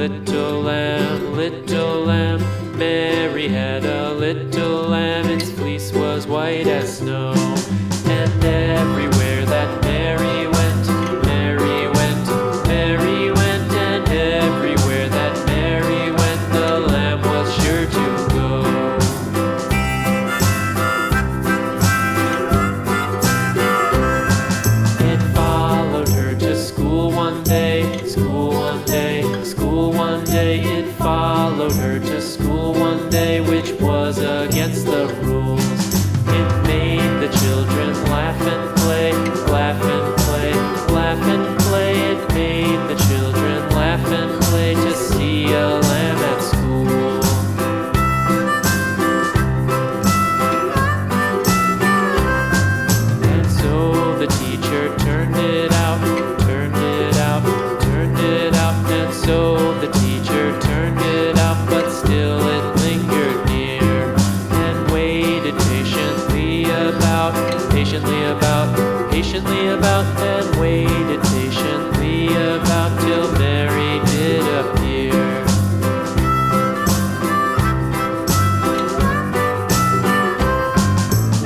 little lamb, little lamb. Mary had a little lamb, its fleece was white as snow. And everywhere that Mary went, Mary went, Mary went. And everywhere that Mary went, the lamb was sure to go. It followed her to school one day, school one day, school one day. It followed her to school one day, which was against the rules. It made the children laugh and play, laugh and play, laugh and play. It made the children laugh and play to see a lamb at school. And so the teacher turned it out, turned it out, turned it out. And so the teacher turned it out, but still it lingered near and waited patiently about, patiently about, patiently about, and waited patiently about till Mary did appear.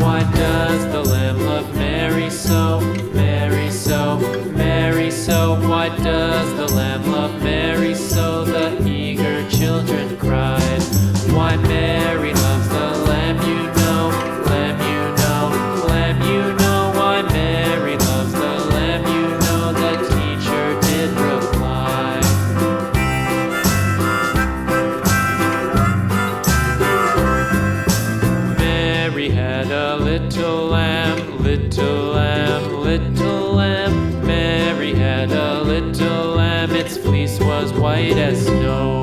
Why does the lamb love Mary so, Mary so, Mary so? Why does the lamb love Mary so? The eager children cried. Why Mary loves the lamb, you know, lamb, you know, lamb, you know. Why Mary loves the lamb, you know, the teacher did reply. Mary had a little lamb, little lamb, little lamb. Mary had a little lamb, its fleece was white as snow.